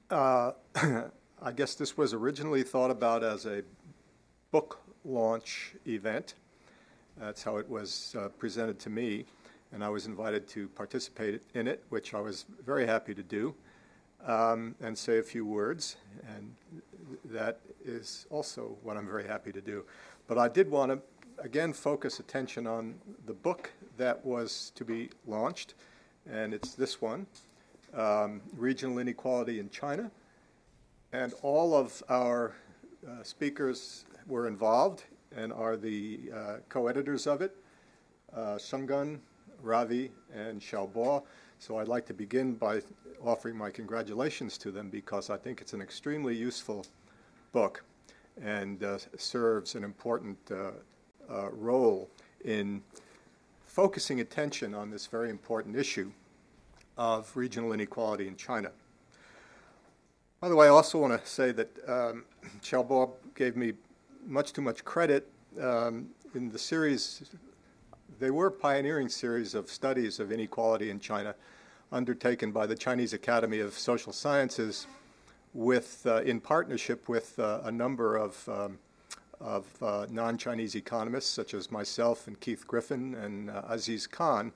Uh, I guess this was originally thought about as a book launch event. That's how it was presented to me, and I was invited to participate in it, which I was very happy to do, and say a few words, and that is also what I'm very happy to do. But I did want to, again, focus attention on the book that was to be launched, and it's this one, Regional Inequality in China. And all of our speakers were involved and are the co-editors of it, Shenggun, Ravi, and Xiaobo. So I'd like to begin by offering my congratulations to them because I think it's an extremely useful book and serves an important role in focusing attention on this very important issue of regional inequality in China. By the way, I also want to say that Xiaobo gave me much too much credit in the series. They were a pioneering series of studies of inequality in China undertaken by the Chinese Academy of Social Sciences in partnership with a number of non-Chinese economists such as myself and Keith Griffin and Aziz Khan.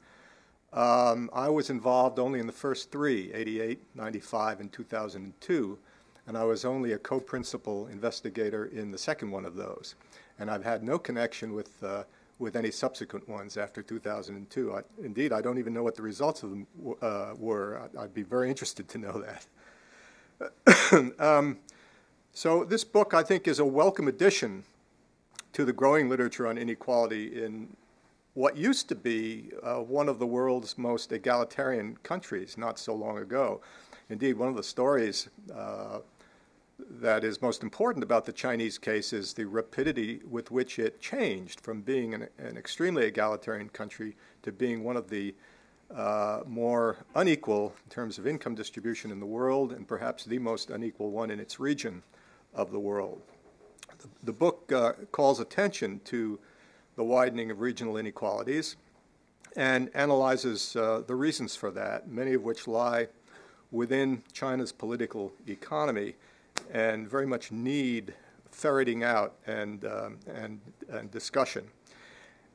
I was involved only in the first three, 88, 95, and 2002, and I was only a co-principal investigator in the second one of those. And I've had no connection with any subsequent ones after 2002. Indeed, I don't even know what the results of them were. I'd be very interested to know that. So this book, I think, is a welcome addition to the growing literature on inequality in what used to be one of the world's most egalitarian countries not so long ago. Indeed, one of the stories that is most important about the Chinese case is the rapidity with which it changed from being an extremely egalitarian country to being one of the more unequal in terms of income distribution in the world, and perhaps the most unequal one in its region of the world. The book calls attention to the widening of regional inequalities and analyzes the reasons for that, many of which lie within China's political economy and very much need ferreting out and discussion.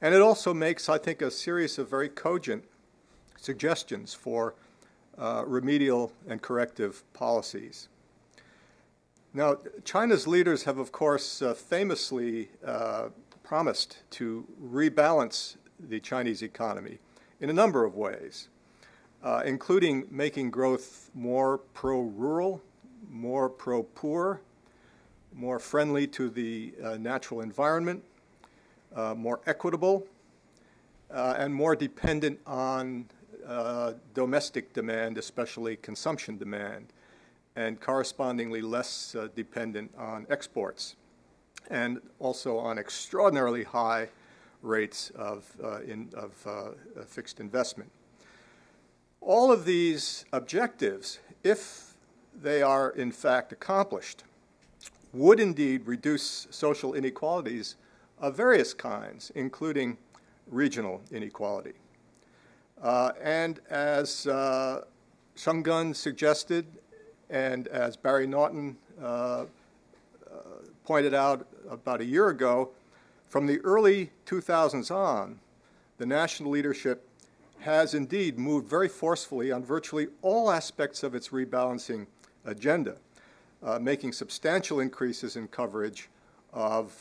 And it also makes, I think, a series of very cogent suggestions for remedial and corrective policies. Now, China's leaders have, of course, famously promised to rebalance the Chinese economy in a number of ways, including making growth more pro-rural, more pro-poor, more friendly to the natural environment, more equitable, and more dependent on domestic demand, especially consumption demand, and correspondingly less dependent on exports, and also on extraordinarily high rates of fixed investment. All of these objectives, if they are in fact accomplished, would indeed reduce social inequalities of various kinds, including regional inequality. And as Shenggun suggested, and as Barry Naughton pointed out about a year ago, from the early 2000s on, the national leadership has indeed moved very forcefully on virtually all aspects of its rebalancing agenda, making substantial increases in coverage of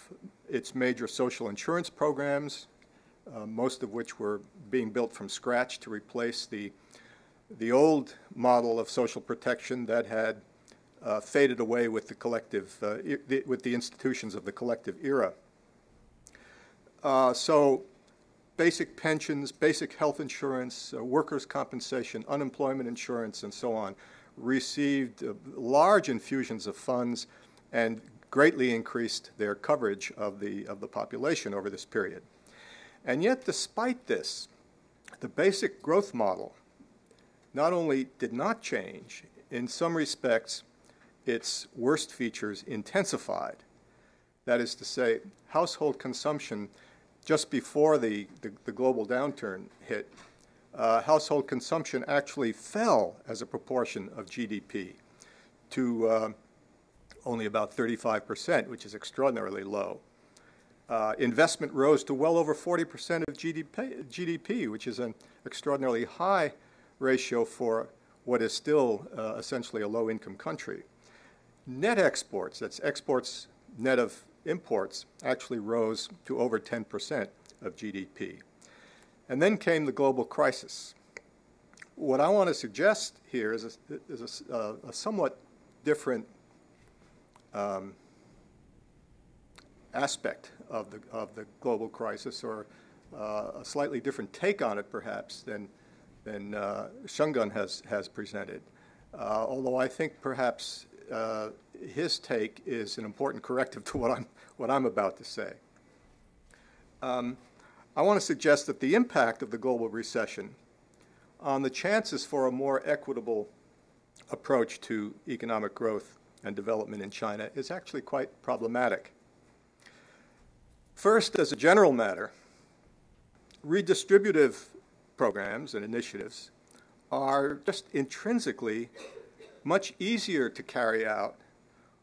its major social insurance programs, most of which were being built from scratch to replace the old model of social protection that had faded away with the collective, with the institutions of the collective era. So basic pensions, basic health insurance, workers' compensation, unemployment insurance, and so on, received large infusions of funds and greatly increased their coverage of the population over this period. And yet, despite this, the basic growth model not only did not change, in some respects, its worst features intensified. That is to say, household consumption just before the global downturn hit, household consumption actually fell as a proportion of GDP to only about 35%, which is extraordinarily low. Investment rose to well over 40% of GDP, which is an extraordinarily high ratio for what is still essentially a low-income country. Net exports, that's exports net of imports, actually rose to over 10% of GDP. And then came the global crisis. What I want to suggest here is a somewhat different aspect of the global crisis, or a slightly different take on it, perhaps, than Shungun has presented. Although I think perhaps his take is an important corrective to what I'm about to say. I want to suggest that the impact of the global recession on the chances for a more equitable approach to economic growth and development in China is actually quite problematic. First, as a general matter, redistributive programs and initiatives are just intrinsically much easier to carry out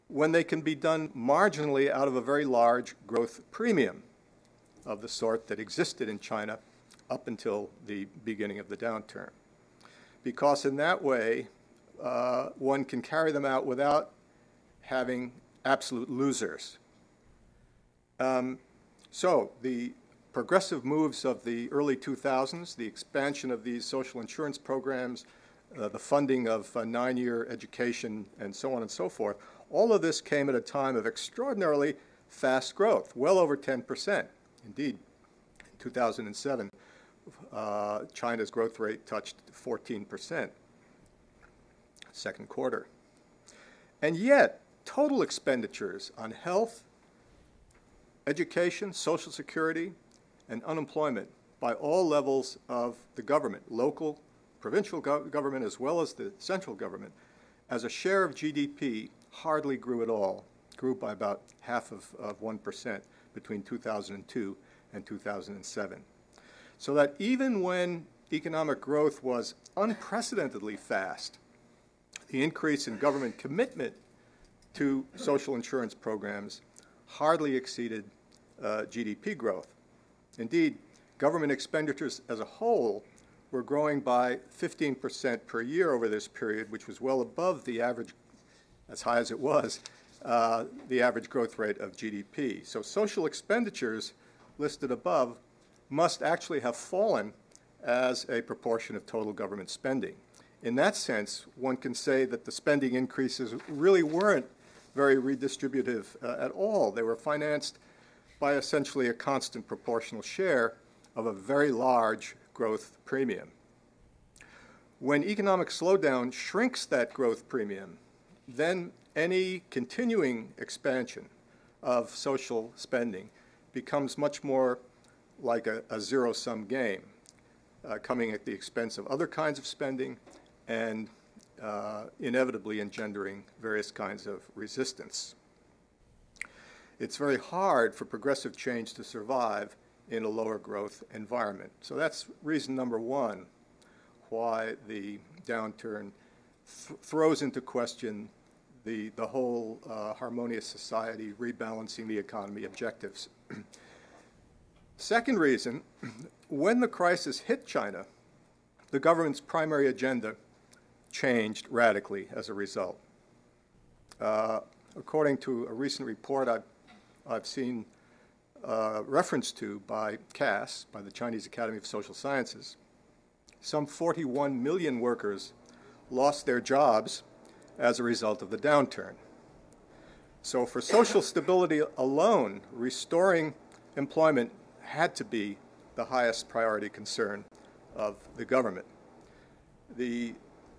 when they can be done marginally out of a very large growth premium of the sort that existed in China up until the beginning of the downturn. Because in that way, one can carry them out without having absolute losers. So the progressive moves of the early 2000s, the expansion of these social insurance programs, the funding of 9-year education, and so on and so forth, all of this came at a time of extraordinarily fast growth, well over 10%. Indeed, in 2007, China's growth rate touched 14%, second quarter. And yet, total expenditures on health, education, social security, and unemployment by all levels of the government, local, provincial government, as well as the central government, as a share of GDP, hardly grew at all, grew by about half of 1% between 2002 and 2007. So that even when economic growth was unprecedentedly fast, the increase in government commitment to social insurance programs hardly exceeded GDP growth. Indeed, government expenditures as a whole were growing by 15% per year over this period, which was well above the average, as high as it was, the average growth rate of GDP. So social expenditures listed above must actually have fallen as a proportion of total government spending. In that sense, one can say that the spending increases really weren't very redistributive at all. They were financed by essentially a constant proportional share of a very large growth premium. When economic slowdown shrinks that growth premium, then any continuing expansion of social spending becomes much more like a zero-sum game, coming at the expense of other kinds of spending and inevitably engendering various kinds of resistance. It's very hard for progressive change to survive in a lower growth environment. So that's reason number one why the downturn throws into question the whole harmonious society, rebalancing the economy objectives. Second reason, when the crisis hit China, the government's primary agenda changed radically as a result. According to a recent report I've seen reference to by CAS, by the Chinese Academy of Social Sciences, some 41 million workers lost their jobs as a result of the downturn. So for social stability alone, restoring employment had to be the highest priority concern of the government. The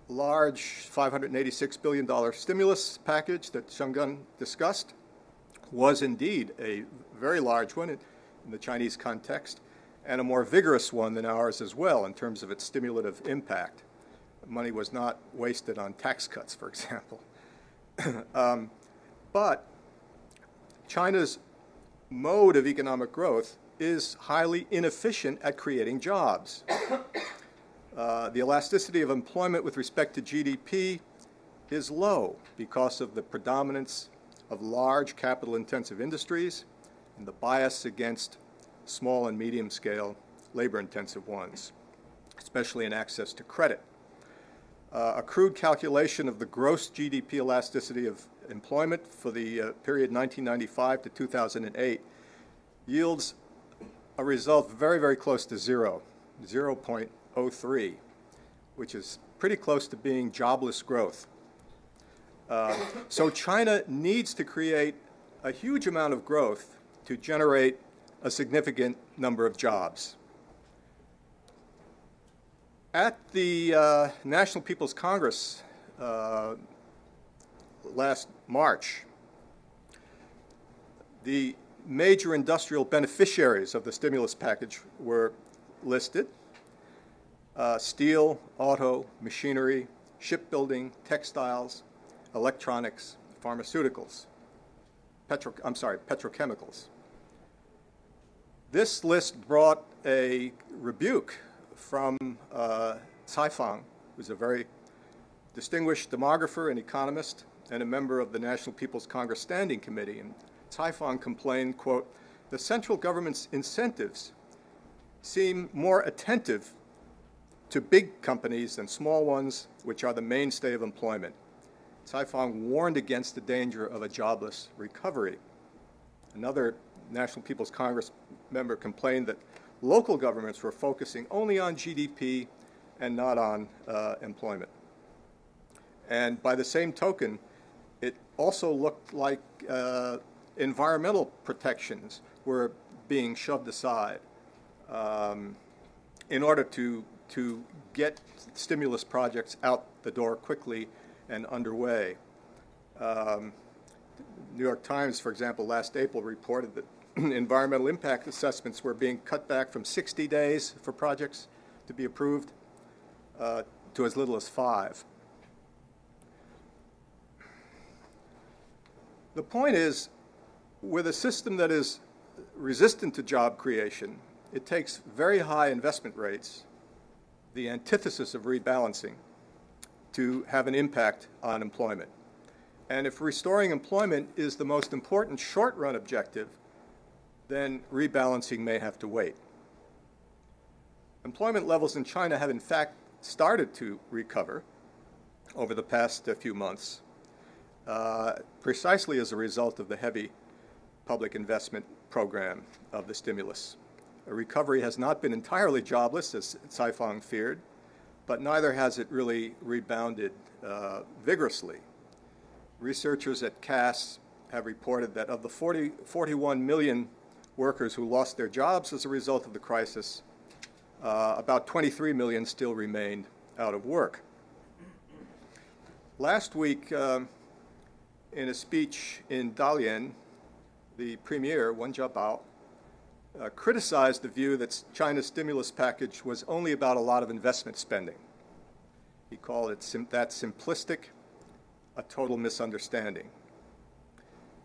large $586 billion stimulus package that Shungun discussed was indeed a very large one in the Chinese context, and a more vigorous one than ours as well in terms of its stimulative impact. Money was not wasted on tax cuts, for example. But China's mode of economic growth is highly inefficient at creating jobs. The elasticity of employment with respect to GDP is low because of the predominance of large capital-intensive industries and the bias against small and medium-scale labor-intensive ones, especially in access to credit. A crude calculation of the gross GDP elasticity of employment for the period 1995 to 2008 yields a result very, very close to zero, 0.03, which is pretty close to being jobless growth. So China needs to create a huge amount of growth to generate a significant number of jobs. At the National People's Congress last March, the major industrial beneficiaries of the stimulus package were listed: steel, auto, machinery, shipbuilding, textiles, electronics, pharmaceuticals, petrochemicals. This list brought a rebuke from Cai Fang, who's a very distinguished demographer and economist and a member of the National People's Congress Standing Committee. And Cai Fang complained, quote, "The central government's incentives seem more attentive to big companies than small ones, which are the mainstay of employment." Cai Fang warned against the danger of a jobless recovery. Another National People's Congress member complained that local governments were focusing only on GDP and not on employment. And by the same token, it also looked like environmental protections were being shoved aside in order to get stimulus projects out the door quickly and underway. New York Times, for example, last April reported that environmental impact assessments were being cut back from 60 days for projects to be approved to as little as 5. The point is, with a system that is resistant to job creation, it takes very high investment rates, the antithesis of rebalancing, to have an impact on employment. And if restoring employment is the most important short-run objective, then rebalancing may have to wait. Employment levels in China have in fact started to recover over the past few months, precisely as a result of the heavy public investment program of the stimulus. A recovery has not been entirely jobless, as Cai Fang feared, but neither has it really rebounded vigorously. Researchers at CAS have reported that of the 41 million workers who lost their jobs as a result of the crisis, about 23 million still remained out of work. Last week, in a speech in Dalian, the premier, Wen Jiabao, criticized the view that China's stimulus package was only about a lot of investment spending. He called it that simplistic, a total misunderstanding.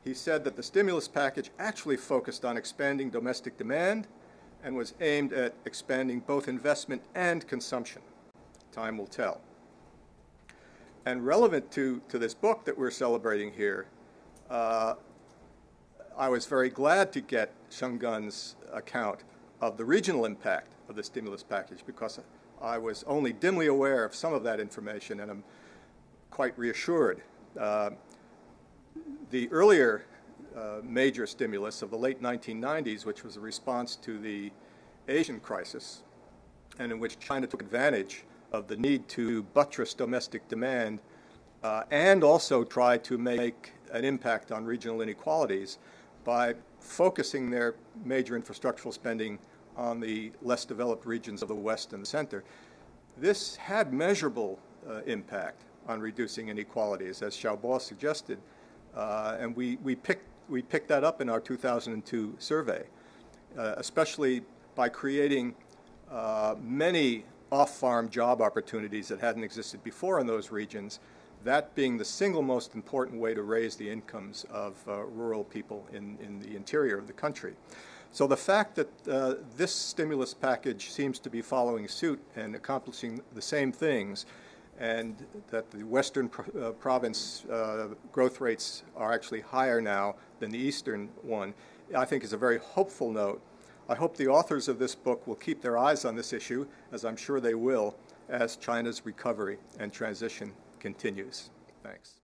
He said that the stimulus package actually focused on expanding domestic demand and was aimed at expanding both investment and consumption. Time will tell. And relevant to this book that we're celebrating here, I was very glad to get Sheng Gun's account of the regional impact of the stimulus package, because I was only dimly aware of some of that information, and I'm quite reassured. The earlier major stimulus of the late 1990s, which was a response to the Asian crisis, and in which China took advantage of the need to buttress domestic demand and also try to make an impact on regional inequalities by focusing their major infrastructural spending on the less developed regions of the West and the center. This had measurable impact on reducing inequalities, as Xiaobo suggested, and we picked that up in our 2002 survey, especially by creating many off-farm job opportunities that hadn't existed before in those regions, that being the single most important way to raise the incomes of rural people in the interior of the country. So the fact that this stimulus package seems to be following suit and accomplishing the same things, and that the Western province growth rates are actually higher now than the Eastern one, I think is a very hopeful note. I hope the authors of this book will keep their eyes on this issue, as I'm sure they will, as China's recovery and transition continues. Thanks.